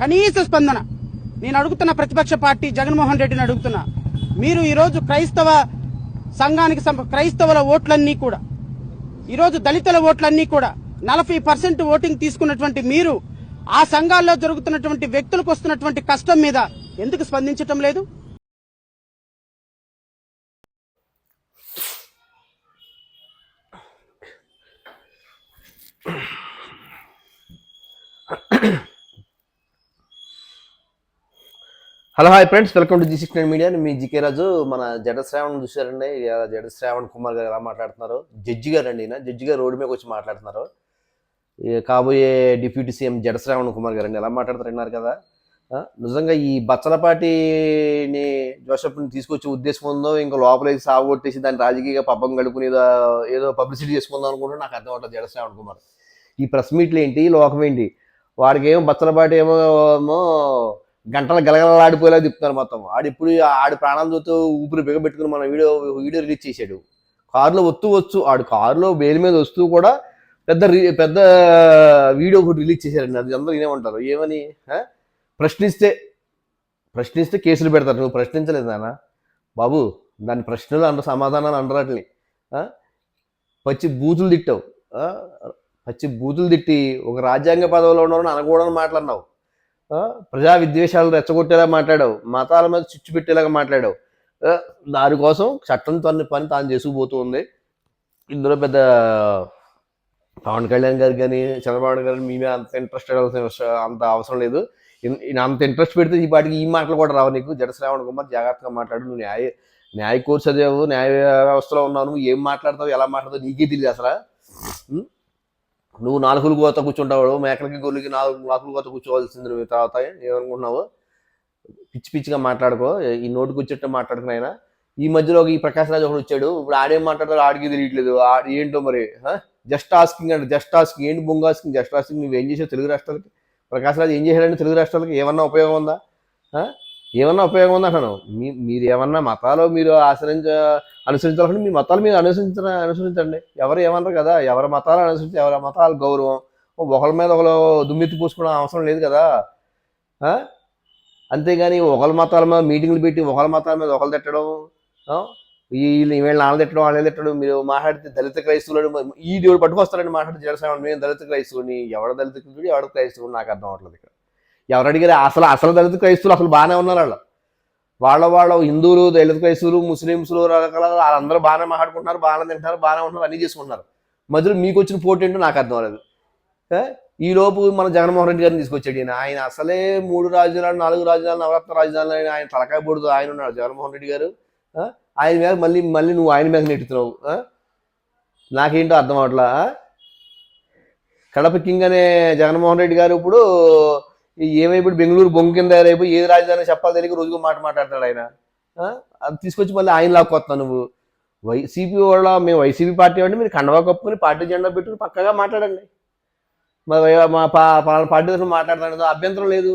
కనీస స్పందన. నేను అడుగుతున్న ప్రతిపక్ష పార్టీ జగన్మోహన్ రెడ్డిని అడుగుతున్నా, మీరు ఈరోజు క్రైస్తవ సంఘానికి క్రైస్తవుల ఓట్లన్నీ కూడా, ఈరోజు దళితుల ఓట్లన్నీ కూడా 40% ఓటింగ్ తీసుకున్నటువంటి మీరు ఆ సంఘాల్లో జరుగుతున్నటువంటి వ్యక్తులకు వస్తున్నటువంటి కష్టం మీద ఎందుకు స్పందించటం లేదు? Hello hi friends, welcome to G69 media. మీ జీకే రాజు. మన జడ శ్రావణ్ చూసారండి, జడ శ్రావణ్ కుమార్ గారు ఎలా మాట్లాడుతున్నారు. జడ్జి గారు అండి, జడ్జి గారు రోడ్డు మీద వచ్చి మాట్లాడుతున్నారు. కాబోయే డిప్యూటీ సీఎం జడ శ్రావణ్ కుమార్ గారు అండి ఎలా మాట్లాడుతున్నారు కదా. నిజంగా ఈ బచ్చలపాటిని జోసెఫ్ని తీసుకొచ్చే ఉద్దేశం ఉందో, ఇంకా లోపలికి సాగుకొట్టేసి దాన్ని రాజకీయ పబ్బం గడుపుని ఏదో పబ్లిసిటీ చేసుకుందాం అనుకుంటే నాకు అర్థం అవుతుంది. జడ శ్రావణ్ కుమార్ ఈ ప్రెస్ మీట్లు ఏంటి, లోకం ఏంటి, వాడికి ఏమో బచ్చలపాటి ఏమో గంటలు గలగలలాడిపోయేలా చెప్తున్నారు మొత్తం. ఇప్పుడు ఆడి ప్రాణాలు చూస్తూ ఊపిరి బిగబెట్టుకుని మన వీడియో రిలీజ్ చేశాడు. కారులో వచ్చు ఆడు కారులో బెయిల్ మీద వస్తూ కూడా పెద్ద వీడియో ఒకటి రిలీజ్ చేశారండి. అది అందరూ వినేమంటారు. ఏమని ప్రశ్నిస్తే కేసులు పెడతారు. నువ్వు ప్రశ్నించలేదు నాన్న బాబు, దాని ప్రశ్నలు అంటారు, సమాధానాలు అంటారు. వాటిని పచ్చి బూతులు తిట్టి ఒక రాజ్యాంగ పదవిలో ఉన్నవాడిని అనకూడని మాట్లాడినావు. ప్రజా విద్వేషాలు రెచ్చగొట్టేలా మాట్లాడావు, మతాల మీద చిచ్చు పెట్టేలాగా మాట్లాడావు. దానికోసం చట్టం పని తాను చేసుకుపోతూ ఉంది. ఇందులో పెద్ద పవన్ కళ్యాణ్ గారికి కానీ చంద్రబాబు గారు మీ మీద అంత ఇంట్రెస్ట్ అంత అవసరం లేదు. అంత ఇంట్రెస్ట్ పెడితే ఈ పాటికి ఈ మాటలు కూడా రావు నీకు. జడ శ్రావణ్ కుమార్ జాగ్రత్తగా మాట్లాడు. నువ్వు న్యాయ కోర్సు చదివావు, న్యాయ వ్యవస్థలో ఉన్నావు. నువ్వు ఏం మాట్లాడతావు, ఎలా మాట్లాడతావు నీకే తెలియదు అసలు. నువ్వు నాలుగులు కోత కూర్చుంటావు, మేకలకి గొర్రెలకి నాలుగులు కోత కూర్చోవాల్సింది. నువ్వు తర్వాత ఏమనుకుంటున్నావు? పిచ్చిగా మాట్లాడుకో, ఈ నోటికి వచ్చేట్టు మాట్లాడుకున్నాయన. ఈ మధ్యలో ఈ ప్రకాష్ రాజ్ ఒకడు వచ్చాడు. ఇప్పుడు ఆడేం మాట్లాడతాడు ఆడికి తెలియట్లేదు. ఏంటో మరి జస్ట్ ఆస్కింగ్ అంటే జస్ట్ ఆస్కింగ్ ఏంటి? బొంగు ఆస్కింగ్, జస్ట్ ఆస్కింగ్. నువ్వు ఏం చేసావు తెలుగు రాష్ట్రాలకి? ప్రకాష్ రాజ్ ఏం చేశాడంటే తెలుగు రాష్ట్రాలకి ఏమన్నా ఉపయోగం ఉందా? అంటాను. మీరు ఏమన్నా మతాలు మీరు అనుసరించాలంటే మీ మతాలు మీరు అనుసరించండి. ఎవరు ఏమన్నారు కదా. ఎవరి మతాలు అనుసరించి ఎవరి మతాలు గౌరవం. ఒకళ్ళ మీద ఒకరు దుమ్మెత్తి పూసుకోవడం అవసరం లేదు కదా. అంతేగాని ఒకళ్ళ మతాల మీద మీటింగ్లు పెట్టి ఒకళ్ళ మతాల మీద ఒకళ్ళు తిట్టడం, వీళ్ళు నాన్న తిట్టడం, వాళ్ళని తిట్టడం. మీరు మాట్లాడితే దళిత క్రైస్తవులు ఈ దేవుడు పట్టుకొస్తారని మాట్లాడితే జనసేన మేము దళిత క్రైస్తవుని, ఎవడ దళిత క్రైస్తుడు ఎవడ క్రైస్తవుడు నాకు అర్థం అవట్లేదు. ఇక్కడ ఎవరు అడిగారు? అసలు దళిత క్రైస్తువులు అసలు బాగానే ఉన్నారు. వాళ్ళ హిందువులు, దళిత క్రైస్తవులు, ముస్లింస్లు రకరకాల వాళ్ళందరూ బాగానే మాట్లాడుకుంటున్నారు, బాగానే తింటున్నారు, బాగానే ఉంటున్నారు, అన్నీ చేసుకుంటున్నారు. మధ్యలో మీకు వచ్చిన పోటీ ఏంటో నాకు అర్థం అవ్వలేదు. ఈ లోపు మన జగన్మోహన్ రెడ్డి గారిని తీసుకొచ్చాడు. ఆయన అసలే 3 రాజధానులు 4 రాజధానులు నవరత్న రాజధానులు ఆయన తలకాయ పొడుతూ ఆయన ఉన్నాడు జగన్మోహన్ రెడ్డి గారు. ఆయన మీద మళ్ళీ నువ్వు ఆయన మీద నెట్టుతున్నావు. నాకేంటో అర్థం అవట్లా. కడప కింగ్ అనే జగన్మోహన్ రెడ్డి గారు ఇప్పుడు ఏమైపోయి బెంగళూరు బొంగు కింద తయారైపోయి ఏది రాజధాని చెప్పాలి తెలియక రోజుకు మాట్లాడతాడు ఆయన. అది తీసుకొచ్చి మళ్ళీ ఆయన లాక్కొస్తావు నువ్వు. వైసీపీ వాళ్ళ మేము వైసీపీ పార్టీ అంటే మీరు కండవా కప్పుకొని పార్టీ జెండా పెట్టుకుని పక్కగా మాట్లాడండి. మా పార్టీ తరఫున మాట్లాడతాడు, అభ్యంతరం లేదు.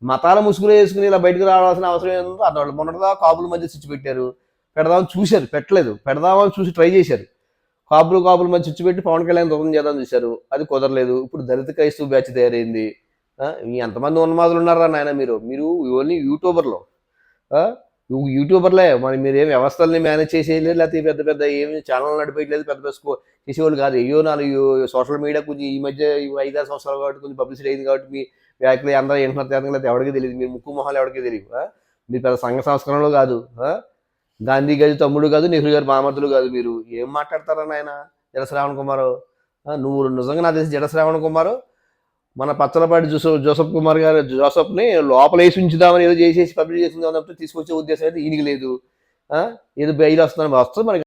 మతాల ముసుగులో వేసుకుని ఇలా బయటకు రావాల్సిన అవసరం ఏంటో అర్థం. మొన్నటిదా కాపుల మధ్య స్విచ్ పెట్టారు, పెడదామని చూశారు, పెట్టలేదు. పెడదామని చూసి ట్రై చేశారు. కాపుల మధ్య స్విచ్ పెట్టి పవన్ కళ్యాణ్ దూరం చేద్దామని చూశారు, అది కుదరలేదు. ఇప్పుడు దళిత క్రైస్తవ బ్యాచ్ తయారైంది. ఎంతమంది ఉన్మాదులు ఉన్నారా నాయన మీరు ఓన్లీ యూట్యూబర్లే. మీరు ఏం వ్యవస్థల్ని మేనేజ్ చేసేయలేదు, లేకపోతే పెద్ద ఏమి ఛానల్ నడిపేయలేదు, పెద్ద చేసేవాళ్ళు కాదు. అయ్యో 4 సోషల్ మీడియా కొంచెం ఈ మధ్య 5-6 సంవత్సరాలు కాబట్టి కొంచెం పబ్లిసిటీ అయింది కాబట్టి మీ వ్యాఖ్యలు అందరూ ఏంటున్నారు లేదా ఎవరికి తెలియదు. మీరు ముక్కు మొహాలు ఎవరికి తెలియదు. మీరు పెద్ద సంఘ సంస్కరణలు కాదు, గాంధీ గారి తమ్ముడు కాదు, నెహ్రూ గారి మామతులు కాదు. మీరు ఏం మాట్లాడతారా నాయన జడ శ్రావణ్ కుమారు? నువ్వు నిజంగా నాకు తెలిసి జడ శ్రావణ్ కుమారు మన పచ్చలపాటి జోసెఫ్ని లోపల వేసి ఉంచుదామని ఏదో చేసేసి పబ్లిక్ చేసిందామని తీసుకొచ్చే ఉద్దేశం అయితే ఈయనకి లేదు. ఏదో బెయిల్ వస్తుంది మరి